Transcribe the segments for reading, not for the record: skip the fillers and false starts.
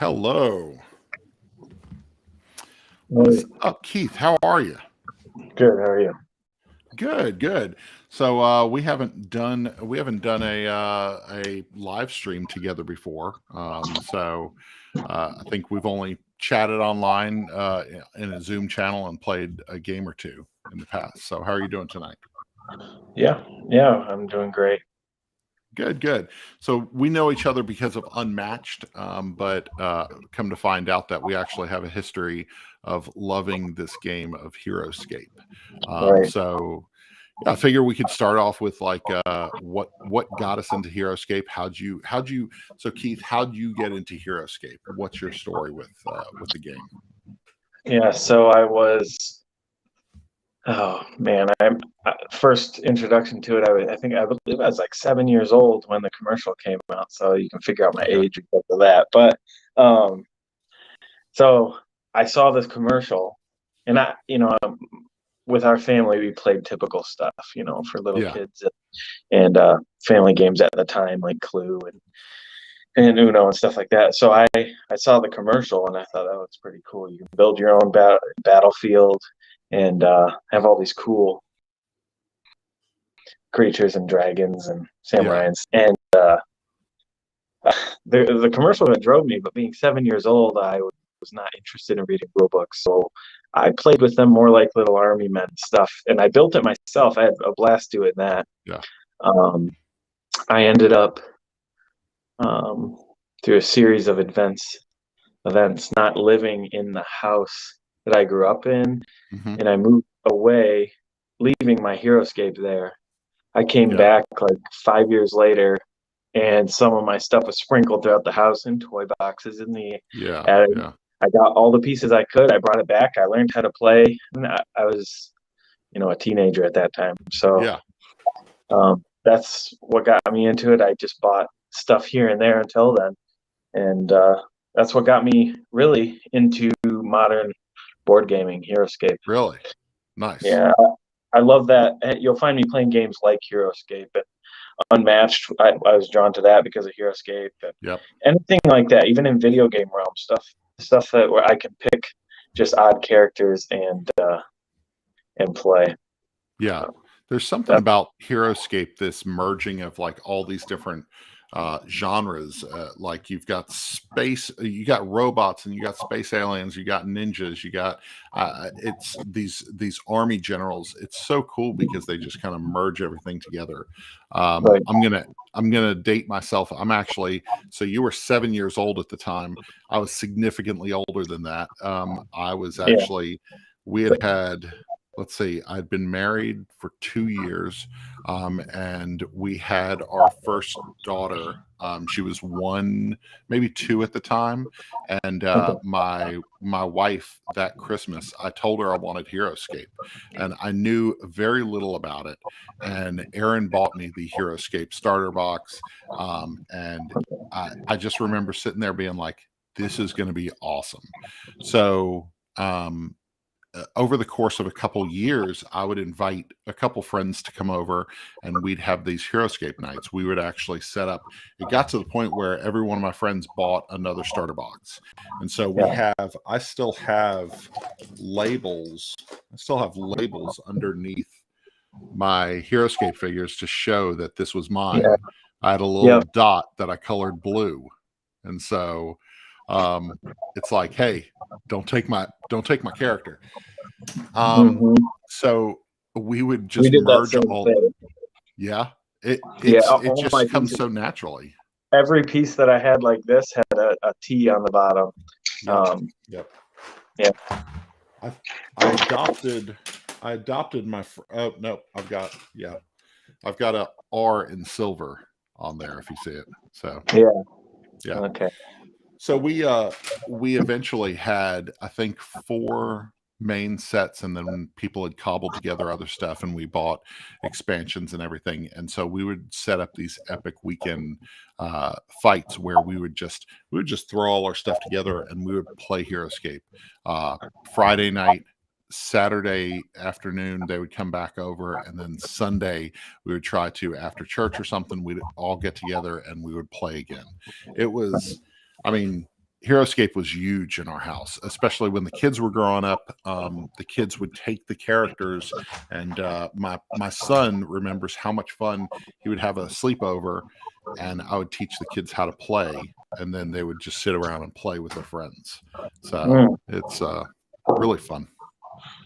Hello. Hey, What's up, Keith? How are you? good. How are you? Good, good. So we haven't done a live stream together before. I think we've only chatted online in a Zoom channel and played a game or two in the past. So how are you doing tonight? Yeah, I'm doing great. Good, good. So we know each other because of Unmatched, but come to find out that we actually have a history of loving this game of Heroscape. Right. Yeah, I figure we could start off with like what got us into Heroscape. So Keith, how'd you get into Heroscape? What's your story with the game? Yeah, so I was, oh man, first introduction to it, I believe I was like 7 years old when the commercial came out, so you can figure out my Okay. age because of that. But um, so I saw this commercial, and with our family, we played typical stuff, for little Yeah. kids and family games at the time, like Clue and Uno and stuff like that. So I saw the commercial and I thought that looks pretty cool. You can build your own battlefield and have all these cool creatures and dragons and Yeah. samurais. And the commercial that drove me, but being 7 years old, I was not interested in reading rule books. So I played with them more like little army men stuff, and I built it myself. I had a blast doing that. Yeah. Um, I ended up um, through a series of events, not living in the house that I grew up in, Hmm. and I moved away, leaving my Heroscape there. I came Yeah. back like 5 years later, and some of my stuff was sprinkled throughout the house in toy boxes in the Yeah. attic. Yeah. I got all the pieces I could. I brought it back. I learned how to play. And I was, a teenager at that time. So Yeah. that's what got me into it. I just bought stuff here and there until then, and that's what got me really into modern board gaming, Heroscape. Really nice. Yeah, I love that. You'll find me playing games like Heroscape and Unmatched. I was drawn to that because of Heroscape and Yep. anything like that. Even in video game realm stuff that where I can pick just odd characters and play. Yeah. Uh, There's something that about Heroscape, this merging of like all these different genres. Like you got robots, and you got space aliens, you got ninjas, you got it's these army generals. It's so cool because they just kind of merge everything together. Um, like I'm gonna I'm gonna date myself. So you were 7 years old at the time. I was significantly older than that. I was yeah, actually we had let's see, I'd been married for 2 years, and we had our first daughter. She was one, maybe two at the time, and okay, my wife that Christmas, I told her I wanted Heroscape, and I knew very little about it. And Aaron bought me the Heroscape starter box, and I just remember sitting there being like, "This is going to be awesome." So. Over the course of a couple years, I would invite a couple friends to come over, and we'd have these Heroscape nights. We would actually set up. It got to the point where every one of my friends bought another starter box, and so yeah, I still have labels. I still have labels underneath my Heroscape figures to show that this was yeah, mine. I had a little yeah. dot that I colored blue, and so um, it's like, hey, don't take my character. Um, hmm so we would We just did that merge same all. thing. Yeah, Yeah, it all my just comes pieces. so naturally. Every piece that I had like this had a T on the bottom. Yep, Um, yep. yeah, I I adopted my. Oh no, I've got a R in silver on there if you see it. So yeah, yeah. okay, So we eventually had, I think, four main sets, and then people had cobbled together other stuff, and we bought expansions and everything. And so we would set up these epic weekend fights where we would just throw all our stuff together, and we would play Heroscape. Friday night, Saturday afternoon, they would come back over, and then Sunday we would try to, after church or something, we'd all get together and we would play again. It was, I mean, Heroscape was huge in our house, especially when the kids were growing up. The kids would take the characters, and my son remembers how much fun he would have a sleepover, and I would teach the kids how to play, and then they would just sit around and play with their friends. So it's really fun.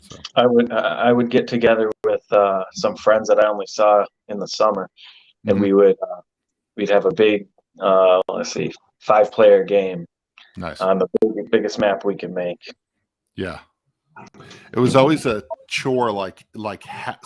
So I would get together with some friends that I only saw in the summer, and we'd have a big, let's see, 5-player game nice. on the biggest map we could make. Yeah, it was always a chore. Like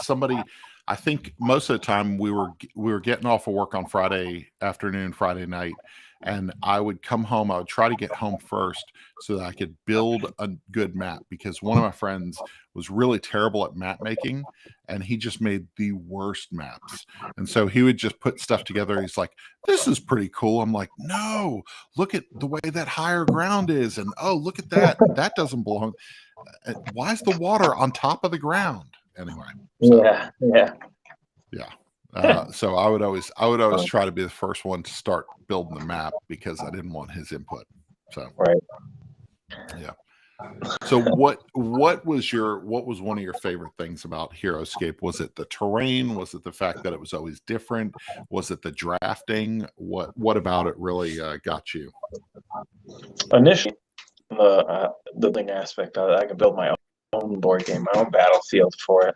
somebody. I think most of the time we were getting off of work on Friday afternoon, Friday night, and I would come home. I would try to get home first so that I could build a good map, because one of my friends was really terrible at map making, and he just made the worst maps. And so he would just put stuff together. He's like, "This is pretty cool." I'm like, "No, look at the way that higher ground is, and oh, look at that. That doesn't belong. Why is the water on top of the ground?" Anyway. So, yeah. So I would always try to be the first one to start building the map, because I didn't want his input. So right. Yeah. So what was one of your favorite things about Heroscape? Was it the terrain? Was it the fact that it was always different? Was it the drafting? What about it really got you? Initially, the building aspect of it, I could build my own board game, my own battlefield for it.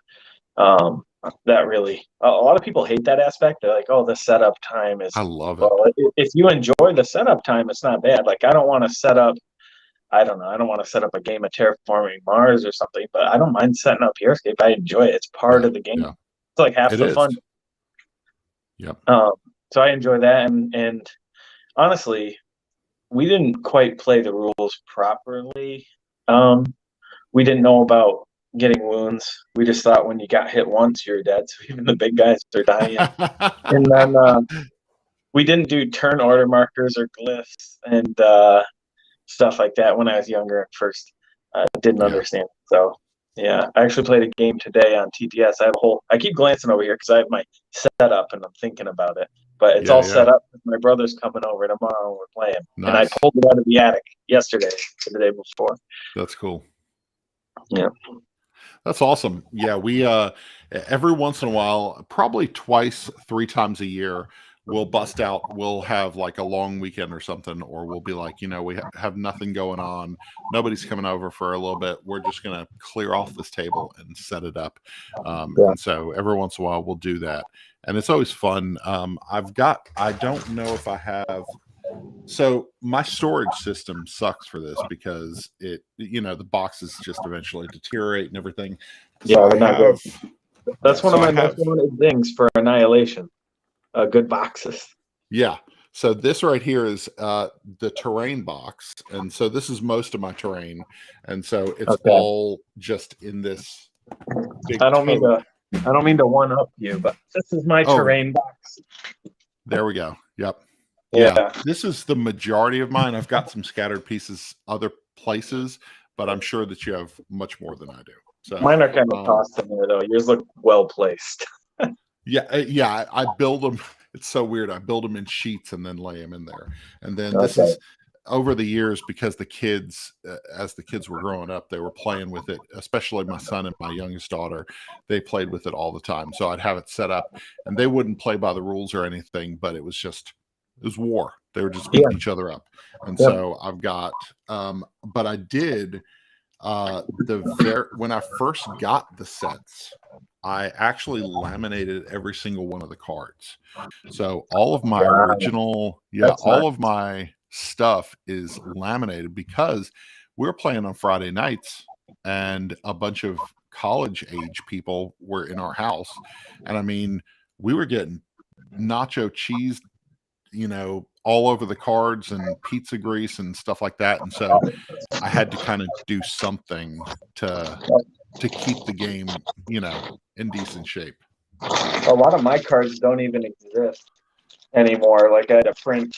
That really, a lot of people hate that aspect. They're like, "Oh, the setup time is." I love it. Well, if you enjoy the setup time, it's not bad. Like, I don't want to set up. I don't know. I don't want to set up a game of terraforming Mars or something, but I don't mind setting up Heroscape. I enjoy it. It's part of the game. Yeah. It's like half the fun. Yep. So I enjoy that, and honestly, we didn't quite play the rules properly. We didn't know about getting wounds. We just thought when you got hit once, you're dead. So even the big guys are dying. And then we didn't do turn order markers or glyphs and stuff like that when I was younger at first. I didn't understand. So yeah, I actually played a game today on TTS. I keep glancing over here because I have my setup and I'm thinking about it. But it's all set up. My brother's coming over tomorrow and we're playing. Nice. And I pulled it out of the attic yesterday or the day before. That's cool. Yeah. That's awesome. Yeah, we every once in a while, probably twice, 3 times a year, we'll bust out. We'll have like a long weekend or something, or we'll be like, we have nothing going on. Nobody's coming over for a little bit. We're just going to clear off this table and set it up. And so every once in a while we'll do that. And it's always fun. I don't know if I have. So my storage system sucks for this because the boxes just eventually deteriorate and everything. So they're not good. That's one of my most wanted things for Annihilation. Good boxes. Yeah. So this right here is the terrain box, and so this is most of my terrain, and so it's all just in this big. I don't mean to one up you, but this is my terrain box. There we go. Yep. Yeah, this is the majority of mine. I've got some scattered pieces other places, but I'm sure that you have much more than I do. So mine are kind of tossed in there, though. Yours look well placed. Yeah. I build them. It's so weird. I build them in sheets and then lay them in there. And then this is over the years, because the kids, as the kids were growing up, they were playing with it, especially my son and my youngest daughter. They played with it all the time. So I'd have it set up, and they wouldn't play by the rules or anything, but it was war. They were just beating each other up. And so I've got, but I did, when I first got the sets, I actually laminated every single one of the cards. So all of my original, all of my stuff is laminated, because we're playing on Friday nights and a bunch of college age people were in our house. And I mean, we were getting nacho cheese, all over the cards, and pizza grease and stuff like that. And so I had to kind of do something to keep the game, in decent shape. A lot of my cards don't even exist anymore. Like, I had to print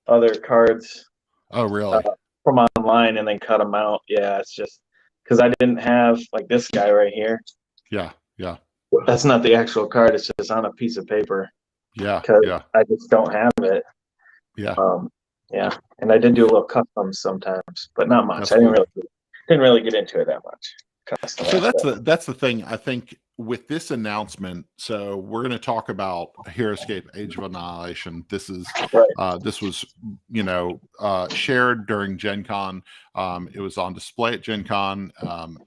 other cards. Oh, really? From online and then cut them out. Yeah, it's just because I didn't have, like, this guy right here. Yeah. That's not the actual card. It's just on a piece of paper. Yeah. Because I just don't have it. Yeah. Yeah, and I did do a little customs sometimes, but not much. That's I cool. didn't really get into it that much. Custom So aspect. that's the thing. I think with this announcement, so we're going to talk about Heroscape Age of Annihilation. Right. This was shared during Gen Con. It was on display at Gen Con.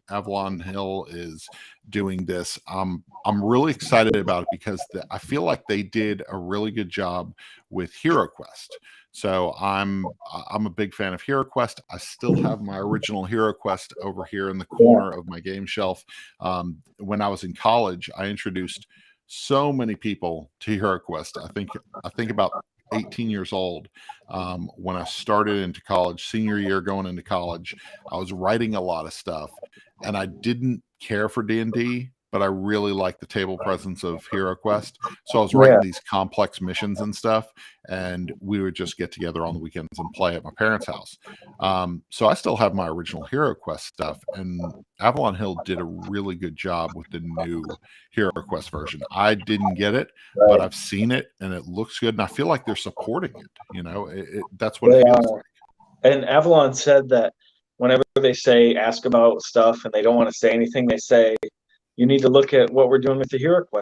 Avalon Hill is doing this. I'm really excited about it because I feel like they did a really good job with HeroQuest. So I'm a big fan of HeroQuest. I still have my original HeroQuest over here in the corner of my game shelf. When I was in college, I introduced so many people to HeroQuest. I think about 18 years old when I started into college, senior year going into college. I was writing a lot of stuff, and I didn't care for D&D, but I really liked the table presence of HeroQuest. So I was Yeah. writing these complex missions and stuff, and we would just get together on the weekends and play at my parents' house. So I still have my original HeroQuest stuff, and Avalon Hill did a really good job with the new HeroQuest version. I didn't get it, but Right. I've seen it and it looks good, and I feel like they're supporting it. That's what it They feels are. like. And Avalon said that whenever they say ask about stuff and they don't want to say anything, they say you need to look at what we're doing with the HeroQuest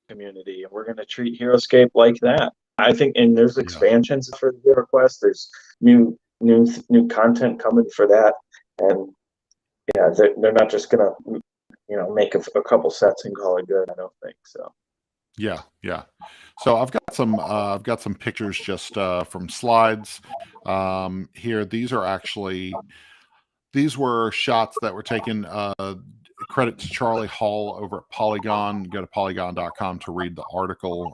community, and we're going to treat Heroscape like that. I think, and there's Yeah, expansions for the HeroQuest. There's new content coming for that, and yeah, they're not just gonna make a couple sets and call it good. I don't think so. yeah. So I've got some pictures just from slides here. These were shots that were taken. Credit to Charlie Hall over at Polygon. Go to polygon.com to read the article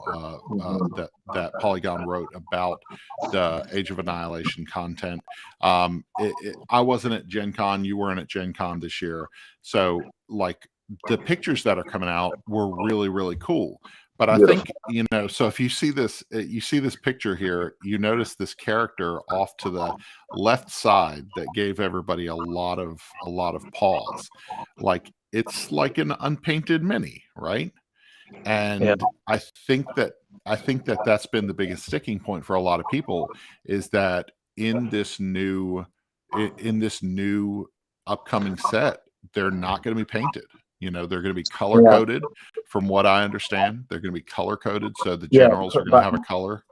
that Polygon wrote about the Age of Annihilation content. I wasn't at Gen Con. You weren't at Gen Con this year. So, like, the pictures that are coming out were really, really cool. But I Beautiful. think, so if you see this picture here, you notice this character off to the left side that gave everybody a lot of pause. Like, it's like an unpainted mini, right? Yeah. And I think that that's been the biggest sticking point for a lot of people, is that in this new upcoming set, they're not going to be painted. They're going to be color Yeah. coded. From what I understand, they're going to be color coded, so the Yeah. generals are going to But have a color.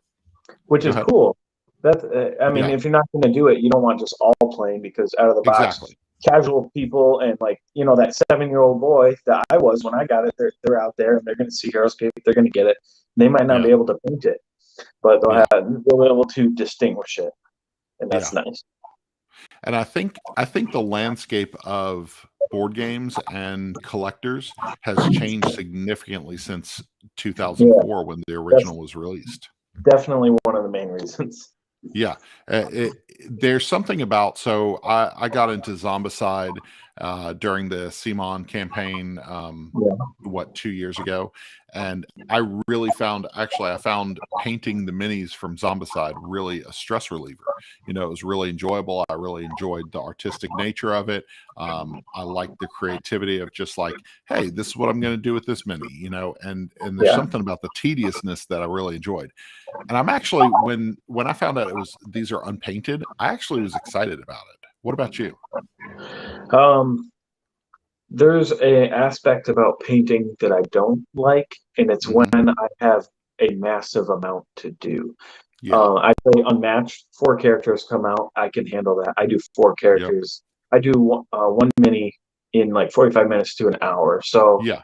which Go is ahead. cool. That's I mean, Yeah, if you're not going to do it, you don't want just all playing, because out of the box, exactly. casual people and that 7-year-old boy that I was when I got it, they're out there and they're going to see Heroscape. They're going to get it. They might not Yeah, be able to paint it, but yeah, they'll be able to distinguish it, and yeah. that's nice. And I think the landscape of board games and collectors has changed significantly since Yeah, 2004 when the that's original was released. definitely one of the main reasons. Yeah, there's something about. So I got into Zombicide during the Simon campaign, Yeah, 2 years ago, and I found painting the minis from Zombicide really a stress reliever. It was really enjoyable. I really enjoyed the artistic nature of it. I liked the creativity of just like, hey, this is what I'm going to do with this mini. And there's yeah. something about the tediousness that I really enjoyed. And I'm actually, when I found out these are unpainted, I actually was excited about it. What about you? Um, there's a aspect about painting that I don't like, and it's when Hmm. I have a massive amount to do. Yeah. I play unmatched. 4 characters come out. I can handle that. I do four Yep. characters. I do one mini in like 45 minutes to an hour. So, Yeah.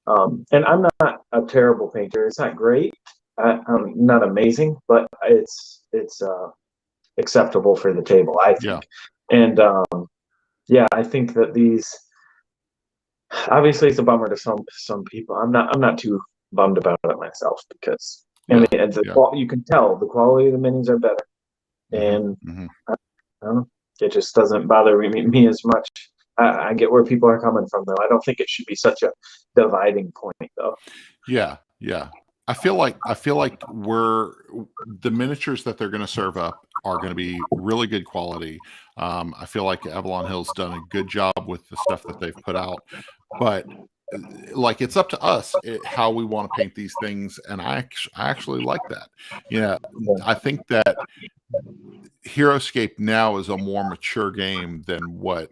and I'm not a terrible painter. It's not great. I'm not amazing, but it's acceptable for the table, I Yeah. think. And yeah, I think that these obviously it's a bummer to some people. I'm not too bummed about it myself, because I mean Yeah. Yeah. you can tell the quality of the minis are better, Hmm. and Hmm. I don't know, it just doesn't bother me as much. I get where people are coming from, though. I don't think it should be such a dividing point, though. Yeah. Yeah. I feel like the miniatures that they're going to serve up are going to be really good quality. I feel like Avalon Hill's done a good job with the stuff that they've put out, but like it's up to us how we want to paint these things, and I actually like that. Yeah, I think that Heroscape now is a more mature game than what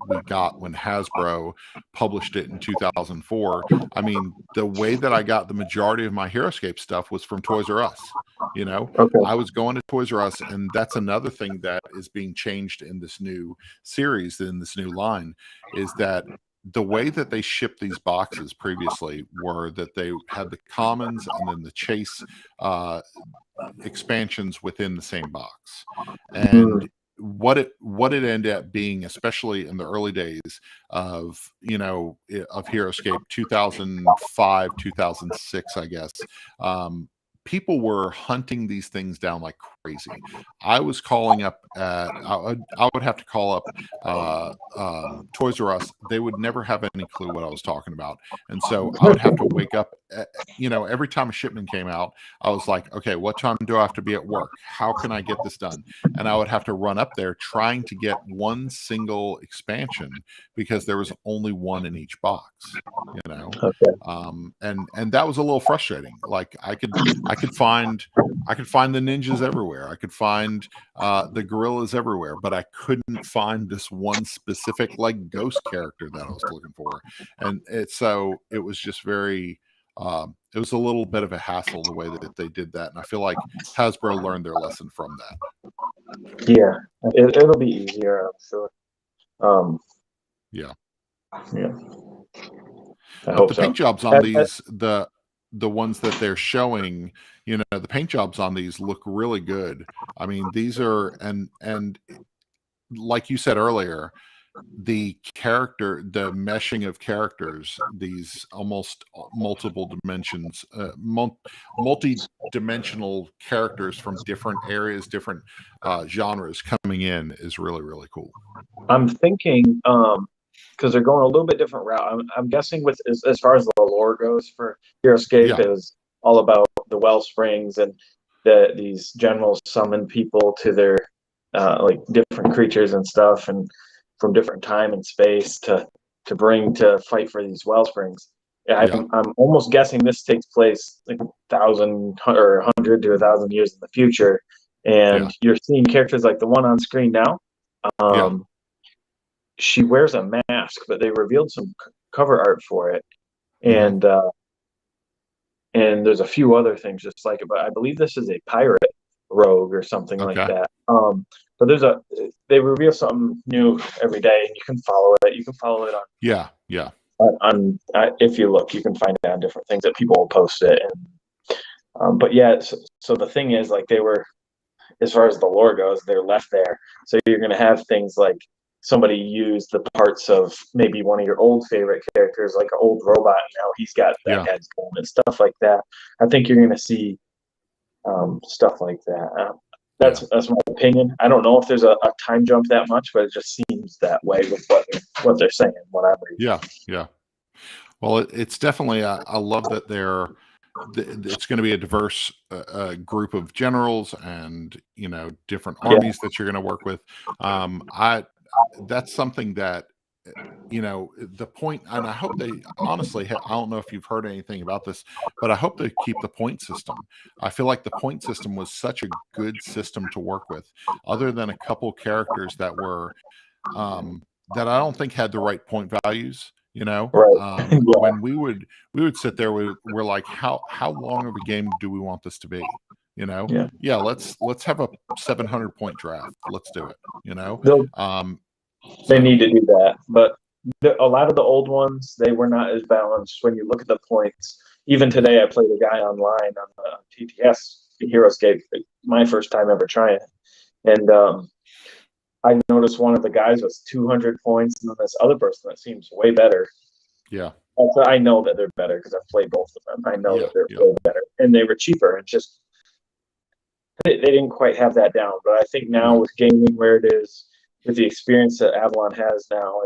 we got when Hasbro published it in 2004. I mean, the way that I got the majority of my Heroscape stuff was from Toys R Us. You know, Okay. I was going to Toys R Us, and that's another thing that is being changed in this new series, in this new line, is that the way that they shipped these boxes previously were that they had the commons and then the chase expansions within the same box. And what it ended up being, especially in the early days of of Heroscape, 2005 2006, I guess, people were hunting these things down like crazy. I was calling up I would have to call up Toys R Us. They would never have any clue what I was talking about, and so I would have to wake up every time a shipment came out. I was like, okay, what time do I have to be at work? How can I get this done? And I would have to run up there trying to get one single expansion because there was only one in each box, and that was a little frustrating. Like I could find the ninjas everywhere. I could find the gorillas everywhere, but I couldn't find this one specific like ghost character that I was looking for. And it was just very it was a little bit of a hassle the way that they did that. And I feel like Hasbro learned their lesson from that. Yeah, it'll be easier, I'm sure. Yeah. I But hope the so. paint jobs on these, the ones that they're showing, the paint jobs on these look really good. I mean, these are and like you said earlier, the meshing of characters, these almost multiple dimensions, multi-dimensional characters from different areas, different genres coming in is really, really cool. I'm thinking, because they're going a little bit different route. I'm guessing with as far as the lore goes for Heroscape is all about the well springs and these generals summon people to their like different creatures and stuff, and from different time and space to bring to fight for these well springs. I'm almost guessing this takes place like 1,000 or 100 to 1,000 years in the future, and you're seeing characters like the one on screen now. She wears a mask, but they revealed some cover art for it, and there's a few other things just like it. But I believe this is a pirate rogue or something like that. But they reveal something new every day, and you can follow it. You can follow it on if you look, you can find it on different things that people will post it. And but yeah, so the thing is, like, they were, as far as the lore goes, they're left there. So you're going to have things like somebody use the parts of maybe one of your old favorite characters, like an old robot, and now he's got that guy's bone and stuff like that. I think you're going to see stuff like that. That's my opinion. I don't know if there's a time jump that much, but it just seems that way with what they're saying, what I'm reading. Yeah. Well, it's definitely. I love that it's going to be a diverse group of generals and different armies that you're going to work with. That's something that the point, and I hope they honestly, I don't know if you've heard anything about this, but I hope they keep the point system. I feel like the point system was such a good system to work with, other than a couple characters that were that I don't think had the right point values. When we would sit there, we're like, how long of a game do we want this to be? Let's have a 700 point draft. Let's do it. They need to do that, but a lot of the old ones, they were not as balanced when you look at the points. Even today, I played a guy online on the TTS Heroscape, my first time ever trying it, and I noticed one of the guys was 200 points, and then this other person that seems way better. Yeah. I know that they're better because I've played both of them. I know that they're way better, and they were cheaper. And just they didn't quite have that down. But I think now with gaming where it is, with the experience that Avalon has now,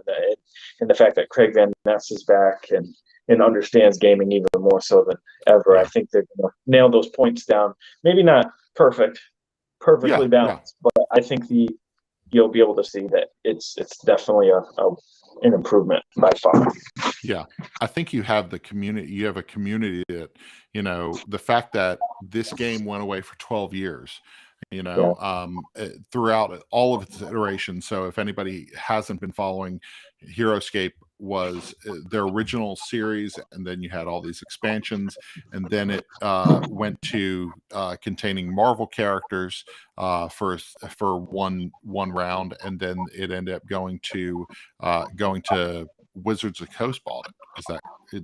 and the fact that Craig Van Ness is back and understands gaming even more so than ever, I think they're going to nail those points down. Maybe not perfectly balanced, but I think you'll be able to see that it's definitely an improvement by far. Yeah, I think you have the community. You have a community that, the fact that this game went away for 12 years, Yeah. throughout all of its iterations. So if anybody hasn't been following, Heroscape was their original series, and then you had all these expansions, and then it went to containing Marvel characters for one round, and then it ended up going to Wizards of the Coast bought it.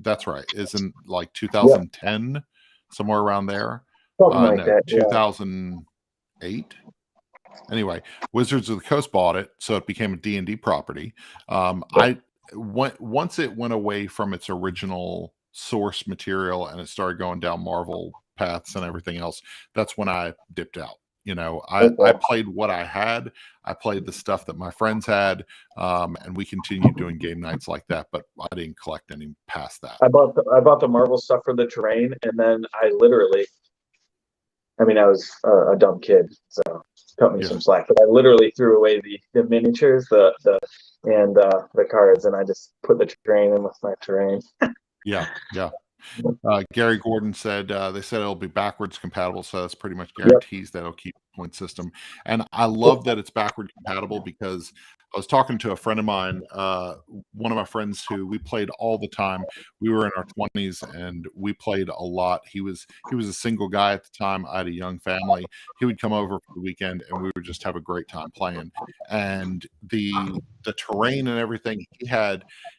That's right? Isn't like Yeah. 2010, somewhere around there? Something like No, that. Yeah. 2008. Anyway, Wizards of the Coast bought it, so it became a D&D property. Once it went away from its original source material and it started going down Marvel paths and everything else, that's when I dipped out. I played what I had. I played the stuff that my friends had, and we continued doing game nights like that. But I didn't collect any past that. I bought the Marvel stuff for the terrain, and then I was a dumb kid, so cut me some slack. But I literally threw away the miniatures, the cards, and I just put the terrain in with my terrain. Yeah. Gary Gordon said they said it'll be backwards compatible, so that's pretty much guarantees that it'll keep the point system. And I love that it's backward compatible, because I was talking to a friend of mine, one of my friends who we played all the time. We were in our 20s and we played a lot. He was a single guy at the time. I had a young family. He would come over for the weekend and we would just have a great time playing. And the terrain and everything,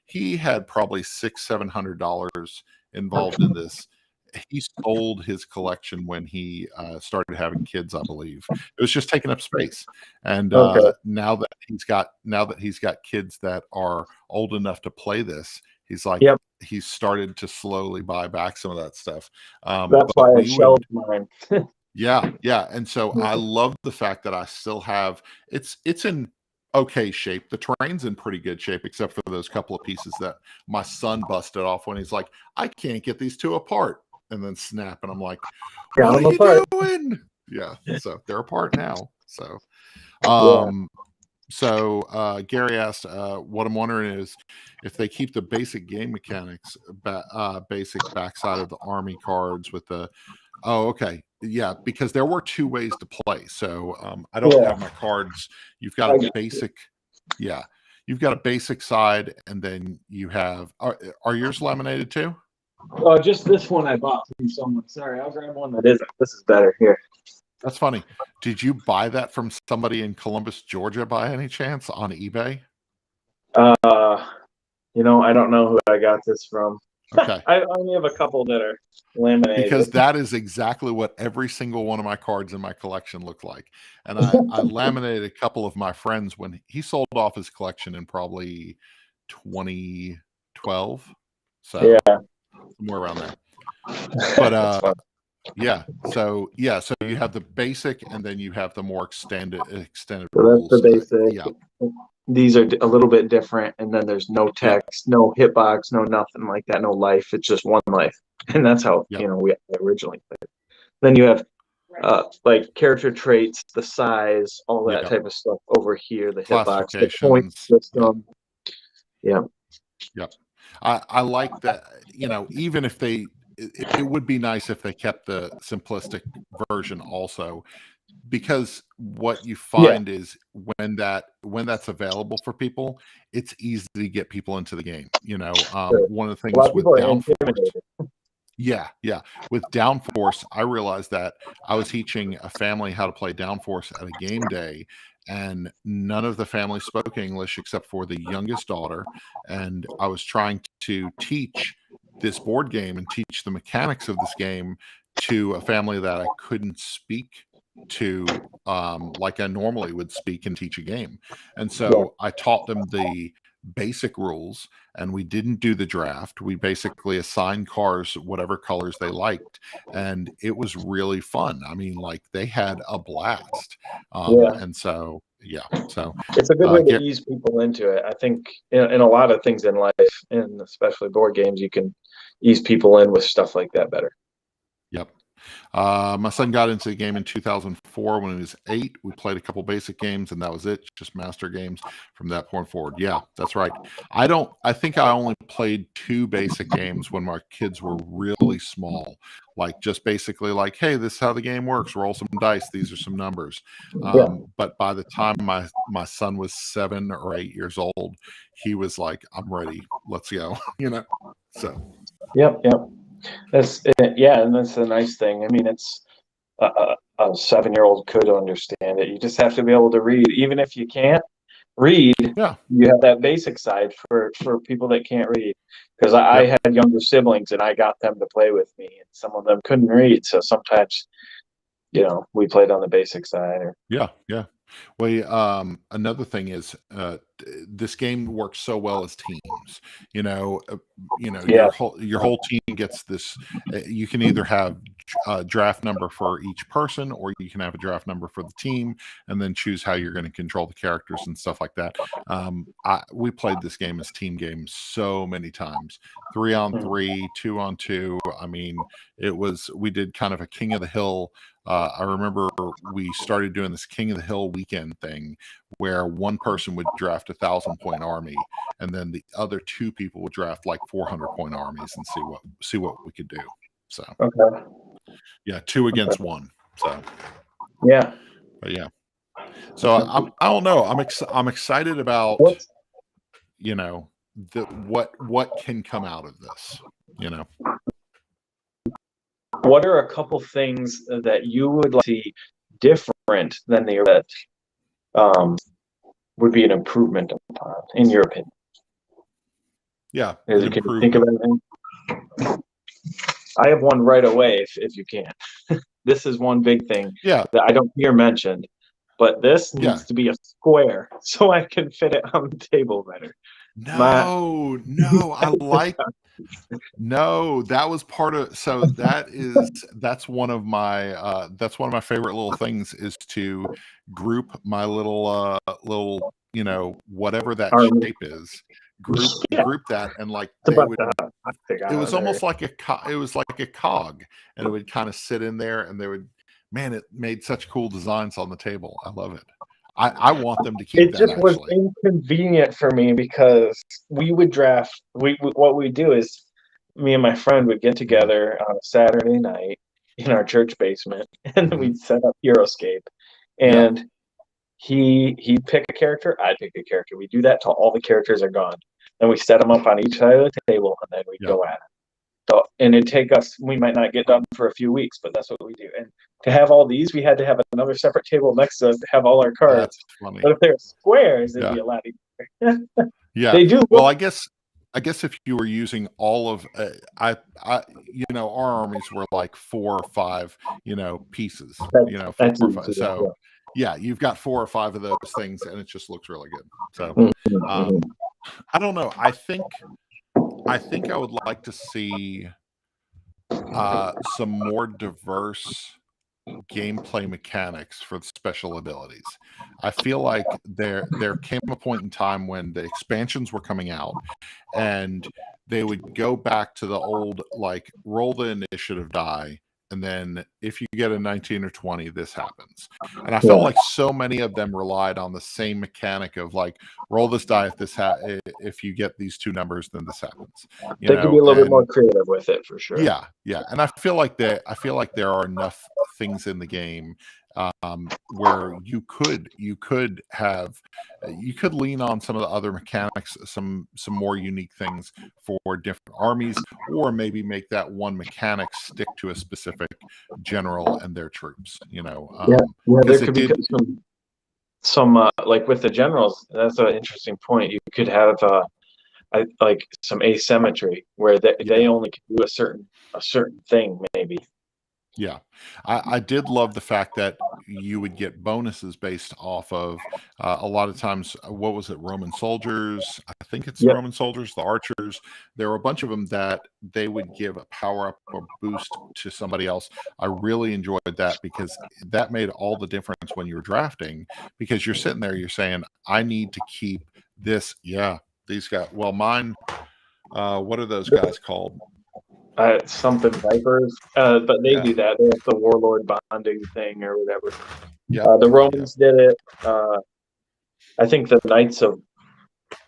he had probably $600-700 involved in this. He sold his collection when he started having kids, I believe. It was just taking up space, and now that he's got kids that are old enough to play this, he's like, he's started to slowly buy back some of that stuff. That's why I shelved mine. Yeah, and so I love the fact that I still have it's in okay shape. The terrain's in pretty good shape, except for those couple of pieces that my son busted off when he's like, I can't get these two apart, and then snap, and I'm like, what are you doing? Yeah, so they're apart now. So Gary asked, what I'm wondering is if they keep the basic game mechanics, basic backside of the army cards with the okay. Yeah, because there were two ways to play. So I don't have my cards. You've got a basic, you've got a basic side, and then you have. Are yours laminated too? Just this one I bought from someone. Sorry, I'll grab one that isn't. This is better here. That's funny. Did you buy that from somebody in Columbus, Georgia, by any chance, on eBay? I don't know who I got this from. Okay. I only have a couple that are laminated. Because that is exactly what every single one of my cards in my collection look like. And I laminated a couple of my friends when he sold off his collection in probably 2012. So somewhere around there. But so you have the basic, and then you have the more extended so rules. That's the basic. These are a little bit different, and then there's no text, no hitbox, no nothing like that, no life. It's just one life, and that's how we originally played. Then you have like character traits, the size, all that type of stuff over here. The hitbox, the point system. I like that. Even if it would be nice if they kept the simplistic version also, because what you find is when that's available for people, it's easy to get people into the game. One of the things with Downforce. With Downforce, I realized that I was teaching a family how to play Downforce at a game day, and none of the family spoke English except for the youngest daughter. And I was trying to teach this board game and teach the mechanics of this game to a family that I couldn't speak to like I normally would speak and teach a game. And so I taught them the basic rules, and we didn't do the draft. We basically assigned cars whatever colors they liked, and it was really fun. I mean, like, they had a blast. And so so it's a good way to ease people into it. I think in a lot of things in life, and especially board games, you can ease people in with stuff like that better. My son got into the game in 2004 when he was 8. We played a couple basic games, and that was it. Just master games from that point forward. Yeah, that's right. I think I only played 2 basic games when my kids were really small. Like, just basically like, hey, this is how the game works. Roll some dice. These are some numbers. Yeah. But by the time my son was 7 or 8 years old, he was like, I'm ready. Let's go. So. Yep. That's it. Yeah, and that's the nice thing. I mean, it's a 7-year-old could understand it. You just have to be able to read, even if you can't read. Yeah. You have that basic side for people that can't read. Because I Yep. had younger siblings, and I got them to play with me, and some of them couldn't read. So sometimes, we played on the basic side. Yeah. Well, another thing is, this game works so well as teams. Yeah. Your whole team gets this. You can either have a draft number for each person, or you can have a draft number for the team, and then choose how you're going to control the characters and stuff like that. We played this game as team games so many times, 3-on-3, 2-on-2. I mean, we did kind of a King of the Hill. I remember we started doing this King of the Hill weekend thing where one person would draft 1,000-point army, and then the other 2 people would draft like 400-point armies and see what we could do. So Okay. yeah, 2 against 1. So Yeah. but yeah. So I don't know. I'm excited about What's what can come out of this. What are a couple things that you would like to see different than that would be an improvement upon, in your opinion? Yeah, Can you think of anything? I have one right away, if you can. This is one big thing that I don't hear mentioned, but this needs to be a square so I can fit it on the table better. No, that was part of. So that's one of my favorite little things, is to group my little whatever that shape is. Group that, and like it was almost like a cog, and it would kind of sit in there, and it made such cool designs on the table. I love it. I want them to keep that. It just was inconvenient for me because we would draft. What we do is, me and my friend would get together on a Saturday night in our church basement, and we'd set up Heroscape, and he'd pick a character, I'd pick a character. We do that till all the characters are gone. Then we set them up on each side of the table, and then we'd go at it. So, and it'd take us, we might not get done for a few weeks, but that's what we do. And to have all these, we had to have another separate table next to us to have all our cards. That's funny. But if they're squares, it'd be a lot easier. Yeah. They do. Well, I guess if you were using all of, our armies were like 4 or 5, pieces, 4 or 5. So yeah, you've got 4 or 5 of those things, and it just looks really good. So I don't know. I think I would like to see some more diverse gameplay mechanics for the special abilities. I feel like there came a point in time when the expansions were coming out, and they would go back to the old, like, roll the initiative die, and then if you get a 19 or 20, this happens. And I felt like so many of them relied on the same mechanic of, like, roll this die, if you get these 2 numbers, then this happens. They could be a little bit more creative with it, for sure. Yeah. And I feel like there are enough things in the game where you could lean on some of the other mechanics, some more unique things for different armies, or maybe make that one mechanic stick to a specific general and their troops. There could be some like with the generals. That's an interesting point. You could have like some asymmetry where they only can do a certain thing, maybe. Yeah, I did love the fact that you would get bonuses based off of a lot of times. What was it? Roman soldiers. I think it's Roman soldiers, the archers. There were a bunch of them that they would give a power up or boost to somebody else. I really enjoyed that because that made all the difference when you're drafting, because you're sitting there, you're saying, I need to keep this. Yeah, these guys. Well, mine. What are those guys called? something Vipers, but they do that. They have the warlord bonding thing or whatever. Yeah. The Romans did it. I think the Knights of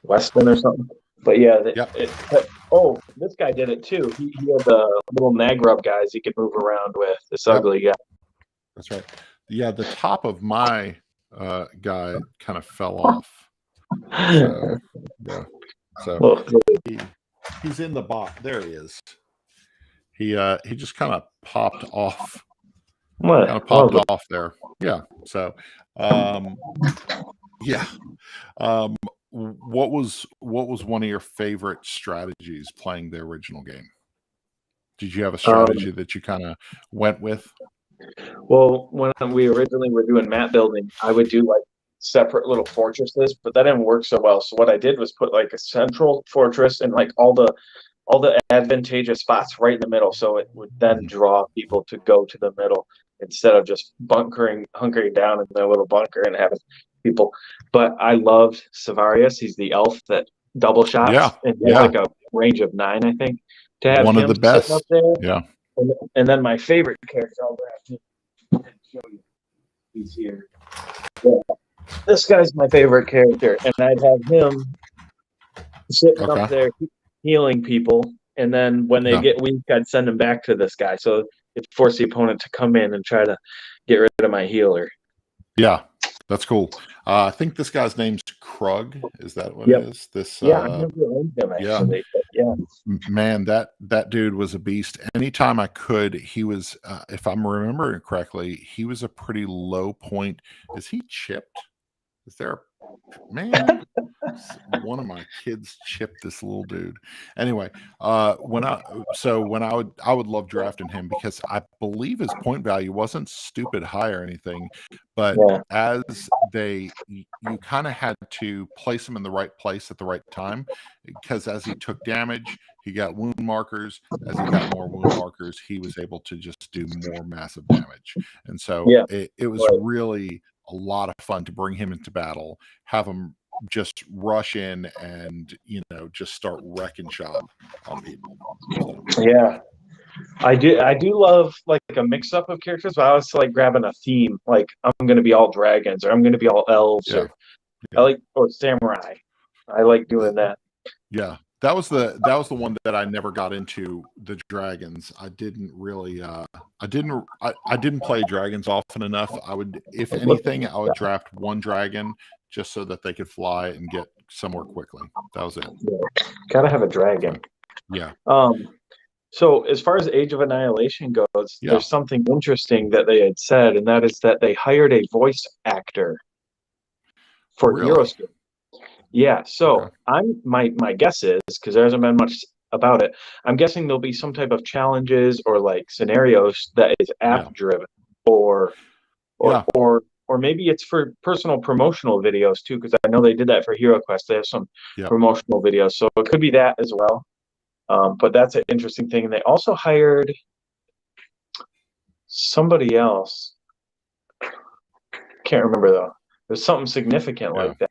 Weston or something. But yeah, this guy did it too. He had the little Nagrub guys he could move around with. This ugly guy. That's right. Yeah, the top of my guy kind of fell off. So yeah. So he's in the box. There he is. He just kind of popped off. What? Kind of popped off there. Yeah. So yeah. What was one of your favorite strategies playing the original game? Did you have a strategy that you kind of went with? Well, when we originally were doing map building, I would do like separate little fortresses, but that didn't work so well. So what I did was put like a central fortress and like all the advantageous spots right in the middle, so it would then draw people to go to the middle instead of just hunkering down in their little bunker and having people. But I loved Savarius. He's the elf that double shots and he has like a range of 9, I think. To have one him of the best up there, yeah. And then my favorite character, I'll grab him. Show you. He's here. Yeah. This guy's my favorite character, and I'd have him sitting up there healing people, and then when they get weak, I'd send them back to this guy. So it forced the opponent to come in and try to get rid of my healer. Yeah, that's cool. I think this guy's name's Krug. Is that what it is? This I never owned him actually. Yeah. Man, that dude was a beast. Anytime I could, he was, if I'm remembering correctly, he was a pretty low point. Is he chipped? Is there man? One of my kids chipped this little dude. Anyway, when I would love drafting him because I believe his point value wasn't stupid high or anything, but as you kind of had to place him in the right place at the right time, because as he took damage, he got wound markers. As he got more wound markers, he was able to just do more massive damage. And so it was really a lot of fun to bring him into battle, have him just rush in and just start wrecking shop on people. Yeah, I do love like a mix up of characters, but I was like grabbing a theme, like I'm gonna be all dragons or I'm gonna be all elves or samurai. I like doing that. Yeah, that was the one that I never got into, the dragons. I didn't really I didn't play dragons often enough. I would, if anything, I would draft one dragon just so that they could fly and get somewhere quickly. That was it. Gotta have a dragon. Yeah. So as far as Age of Annihilation goes, there's something interesting that they had said, and that is that they hired a voice actor for Heroscape. Yeah, so my guess is, because there hasn't been much about it, I'm guessing there'll be some type of challenges or like scenarios that is app driven, or maybe it's for personal promotional videos too, because I know they did that for HeroQuest. They have some promotional videos, so it could be that as well. But that's an interesting thing. And they also hired somebody else. Can't remember though. There's something significant like that.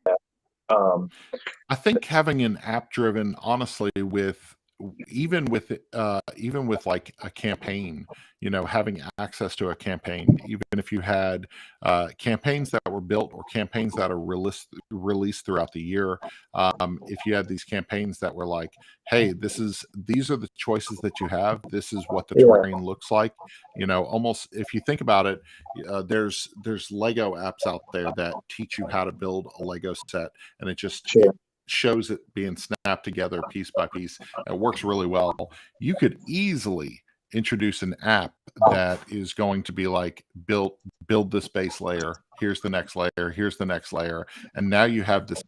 I think having an app driven, honestly, even with like a campaign, having access to a campaign, even if you had campaigns that were built or campaigns that are released throughout the year, if you had these campaigns that were like, hey, these are the choices that you have, this is what the terrain looks like, almost, if you think about it, there's Lego apps out there that teach you how to build a Lego set, and it just shows it being snapped together piece by piece. It works really well. You could easily introduce an app that is going to be like, build this base layer, here's the next layer, here's the next layer, and now you have this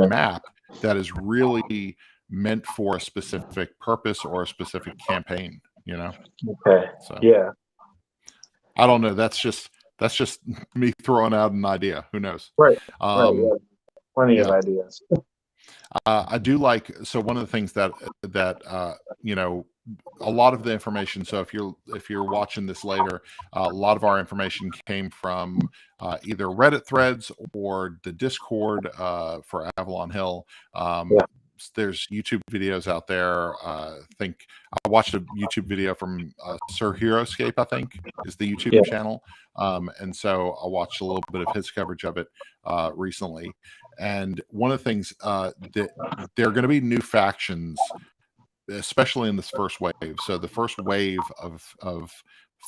map that is really meant for a specific purpose or a specific campaign. Okay. So yeah, I don't know, that's just me throwing out an idea. Who knows? Right. Plenty of ideas. I do like, so one of the things that a lot of the information, so if you're watching this later, a lot of our information came from either Reddit threads or the Discord for Avalon Hill. there's YouTube videos out there. I think I watched a YouTube video from Sir Heroscape, I think is the YouTube channel. And so I watched a little bit of his coverage of it recently. And one of the things that there are going to be new factions, especially in this first wave. So the first wave of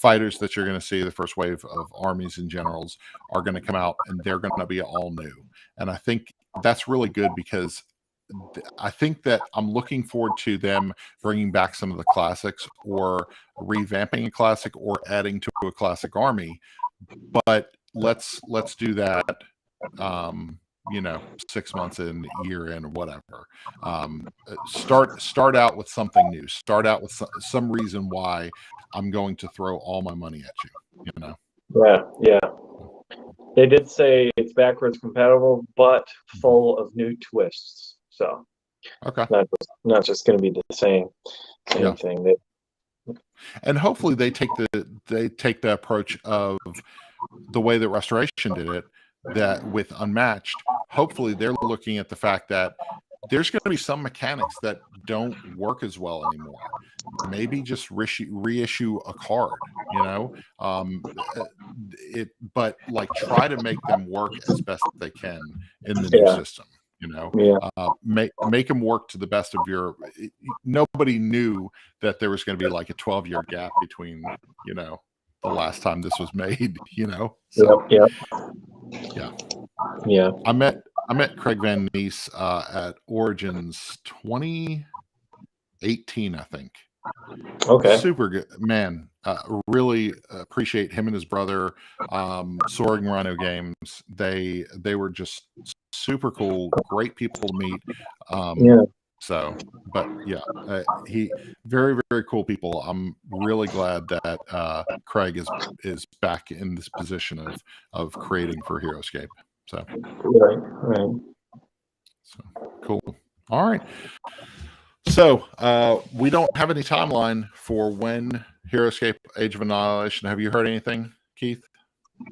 fighters that you're going to see, the first wave of armies and generals are going to come out, and they're going to be all new. And I think that's really good, because I think that I'm looking forward to them bringing back some of the classics, or revamping a classic, or adding to a classic army. But let's do that, 6 months in, year in, whatever. Start out with something new. Start out with some reason why I'm going to throw all my money at you. Yeah. They did say it's backwards compatible, but full of new twists. So okay, not just going to be the same thing. And hopefully they take the approach of the way that Restoration did it, that with Unmatched, hopefully they're looking at the fact that there's going to be some mechanics that don't work as well anymore. Maybe just reissue a card, but like try to make them work as best they can in the new system. Make them work to the best of your. Nobody knew that there was going to be like a 12-year gap between, the last time this was made. So, yeah. I met Craig Van Nies at Origins 2018, I think. Okay. Super good, man. Really appreciate him and his brother. Soaring Rhino Games. They were just super cool, great people to meet. So, but he very, very cool people. I'm really glad that Craig is back in this position of creating for Heroscape. So right. So cool. All right. So we don't have any timeline for when Heroscape Age of Annihilation. Have you heard anything, Keith?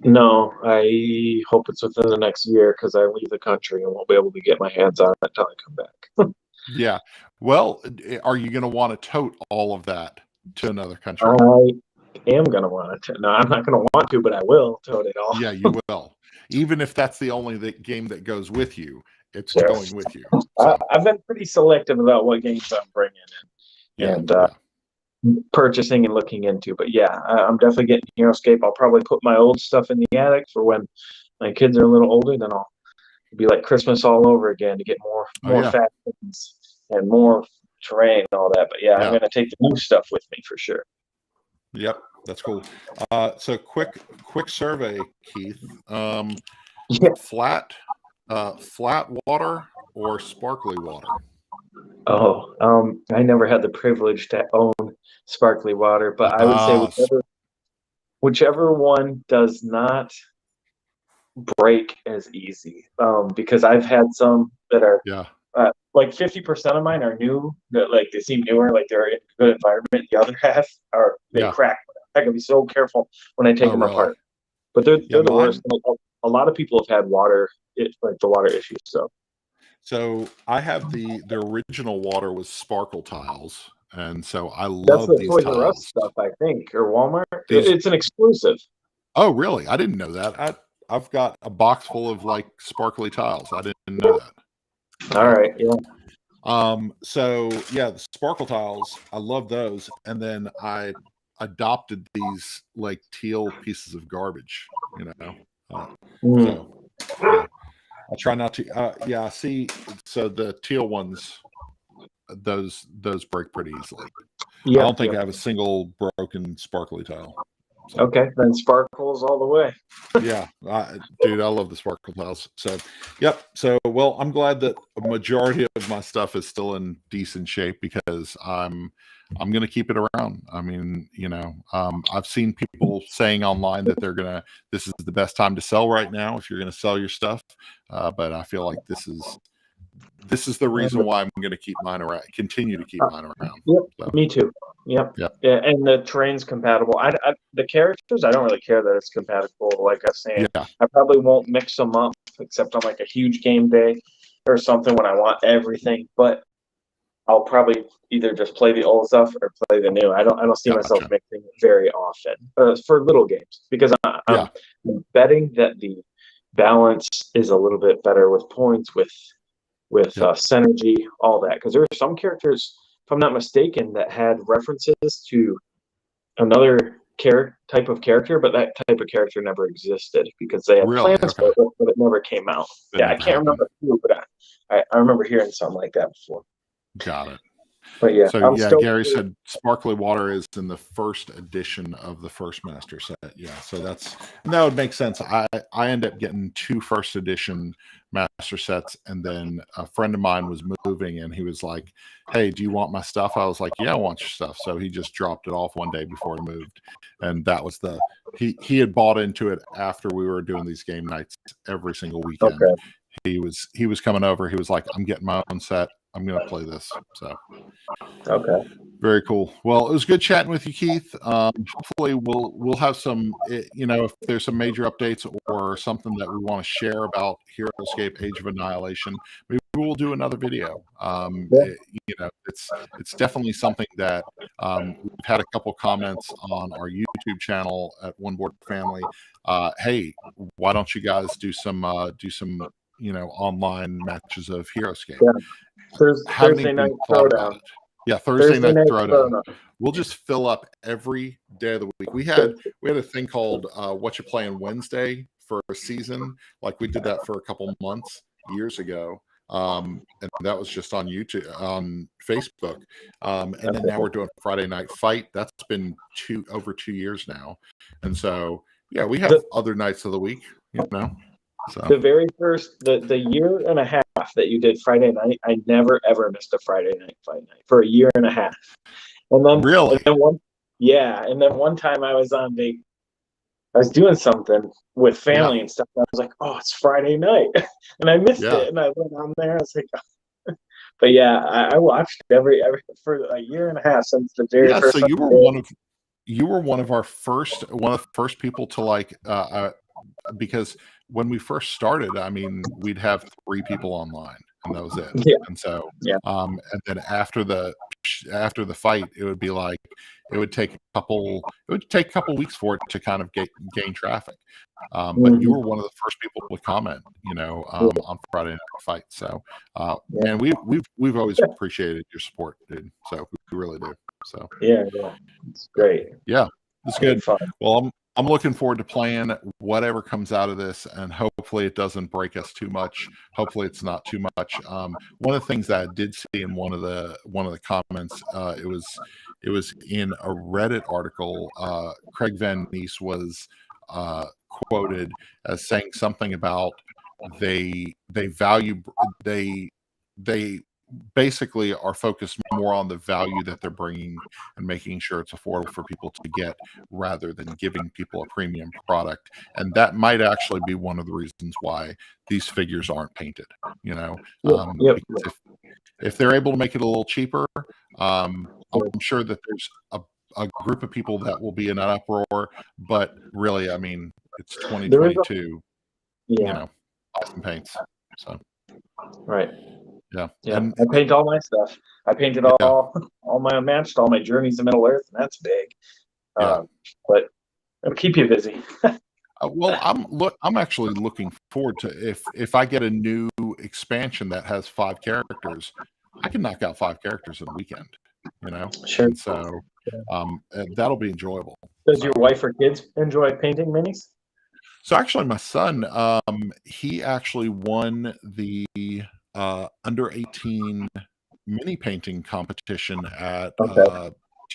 No, I hope it's within the next year, because I leave the country and won't be able to get my hands on it until I come back. Yeah. Well, are you going to want to tote all of that to another country? I am going to want to. No, I'm not going to want to, but I will tote it all. Yeah, you will. Even if that's the only game that goes with you, it's going with you. So. I've been pretty selective about what games I'm bringing in and purchasing and looking into. But yeah, I'm definitely getting Heroscape. I'll probably put my old stuff in the attic for when my kids are a little older. Then I'll be like Christmas all over again to get more factions and more terrain and all that. But I'm going to take the new stuff with me for sure. Yep, that's cool. So quick survey, Keith. Flat water or sparkly water? Oh, I never had the privilege to own sparkly water, but I would say whichever one does not break as easy. Because I've had some that are like 50% of mine are new, that like they seem newer, like they're in a good environment. The other half are crack. I gotta be so careful when I take them apart. But they're the worst. A lot of people have had the water issues. So I have the original water was sparkle tiles, and so I love these Toys R Us stuff, I think, or Walmart. It's an exclusive. Oh, really? I didn't know that. I've got a box full of like sparkly tiles. I didn't know that. All right, yeah. So the sparkle tiles, I love those, and then I adopted these like teal pieces of garbage, So I try not to. See, so the teal ones, those break pretty easily. I don't think I have a single broken sparkly tile. So. Okay, then sparkles all the way. Yeah, dude, I love the sparkle tiles. So, So, well, I'm glad that a majority of my stuff is still in decent shape, because I'm going to keep it around. I mean, I've seen people saying online that this is the best time to sell right now if you're going to sell your stuff. But I feel like this is the reason why I'm going to keep mine around, continue to keep mine around. Yep, so. Me too. Yep. Yeah, and the terrain's compatible. The characters, I don't really care that it's compatible. Like I was saying, I probably won't mix them up except on like a huge game day. or something when I want everything, but I'll probably either just play the old stuff or play the new. I don't see myself Gotcha. mixing it very often for little games, because I'm betting that the balance is a little bit better with points, with synergy, all that. Because there are some characters, if I'm not mistaken, that had references to another type of character, but that type of character never existed because they had Really? plans Okay. for it, but it never came out. That Yeah, I never can't happened. remember who, but I remember hearing something like that before. Got it. But yeah, So I'm yeah, stoked. Gary said Sparkly Water is in the first edition of the first master set. Yeah, so that would make sense. I end up getting 2 first edition master sets, and then a friend of mine was moving, and he was like, "Hey, do you want my stuff?" I was like, "Yeah, I want your stuff." So he just dropped it off one day before he moved, and that was he had bought into it after we were doing these game nights every single weekend. Okay. He was coming over. He was like, "I'm getting my own set. I'm going to play this." So. Okay. Very cool. Well, it was good chatting with you, Keith. Hopefully, we'll have some. If there's some major updates or something that we want to share about Heroscape: Age of Annihilation, maybe we'll do another video. It's definitely something that we've had a couple comments on our YouTube channel at One Board Family. Hey, why don't you guys do some online matches of Heroscape? Yeah. Haven't Thursday even night thought about throwdown. it. Yeah, Thursday night throwdown. throwdown. We'll just fill up every day of the week. We had a thing called What You Playing Wednesday for a season. Like we did that for a couple months years ago. And that was just on YouTube, on Facebook. And then now we're doing Friday Night Fight. That's been over 2 years now. And so, yeah, we have other nights of the week, So the very first, the year and a half that you did Friday night, I never ever missed a Friday night fight night for a year and a half. And then really, and then one time I was doing something with family and stuff. And I was like, "Oh, it's Friday night," and I missed it. And I went on there. I was like, but yeah, I watched every for a year and a half since the very first. So you were one of the first people to because when we first started, I mean, we'd have 3 people online, and that was it. Yeah. And so, Yeah. And then after the fight, it would be like it would take a couple weeks for it to kind of gain traffic. But you were one of the first people to comment, on Friday Night Fight. So, man, we've always appreciated your support, dude. So we really do. So yeah, it's great. Yeah, it's good. Fun. Well, I'm looking forward to playing whatever comes out of this, and hopefully it doesn't break us too much. Hopefully it's not too much. One of the things that I did see in one of the comments, it was in a Reddit article. Craig Van Nies was quoted as saying something about they basically are focused more on the value that they're bringing and making sure it's affordable for people to get rather than giving people a premium product. And that might actually be one of the reasons why these figures aren't painted, if they're able to make it a little cheaper, I'm sure that there's a group of people that will be in an uproar, but really, I mean, it's 2022, buy some paints. So, right. Yeah. And I paint all my stuff. I painted all my Unmatched, all my Journeys to Middle Earth, and that's big. But it'll keep you busy. Well, I'm actually looking forward to if I get a new expansion that has 5 characters, I can knock out 5 characters in a weekend. Sure. And so that'll be enjoyable. Does your wife or kids enjoy painting minis? So actually, my son, he actually won the under 18 mini painting competition at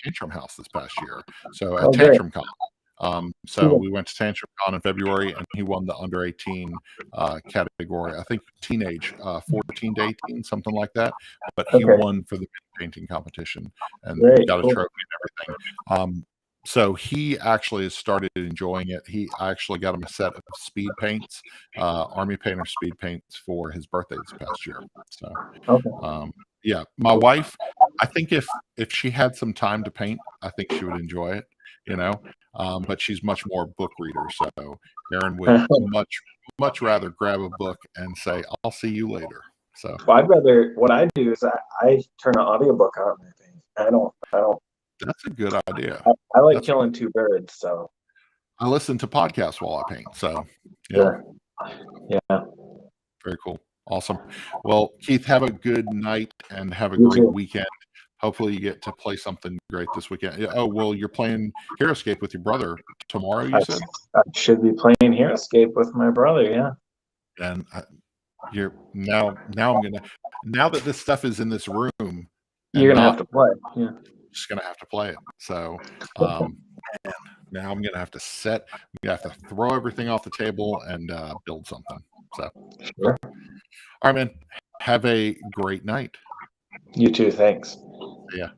Tantrum House this past year. So at Tantrum Con. So we went to Tantrum Con in February, and he won the under 18 category. I think teenage, 14 to 18, something like that. But he won for the painting competition and got a trophy and everything. So he actually has started enjoying it. I actually got him a set of speed paints, Army Painter speed paints for his birthday this past year. So, yeah, my wife, I think if she had some time to paint, I think she would enjoy it, but she's much more book reader. So Erin would much rather grab a book and say, "I'll see you later." So Well, what I do is I turn an audiobook on and I paint. I don't, that's a good idea. I like That's killing two birds. So I listen to podcasts while I paint. So yeah, sure. Yeah. very cool. Awesome. Well, Keith, have a good night and have a You great too. weekend. Hopefully you get to play something great this weekend. Oh, well, you're playing Heroscape with your brother tomorrow, you said? I should be playing Heroscape with my brother. Yeah. And you're now I'm gonna, now that this stuff is in this room You're and gonna have not to play. Yeah. just gonna have to play it. So man, now I'm gonna have to throw everything off the table and build something. So Sure. all right, man. Have a great night. You too. Thanks. Yeah.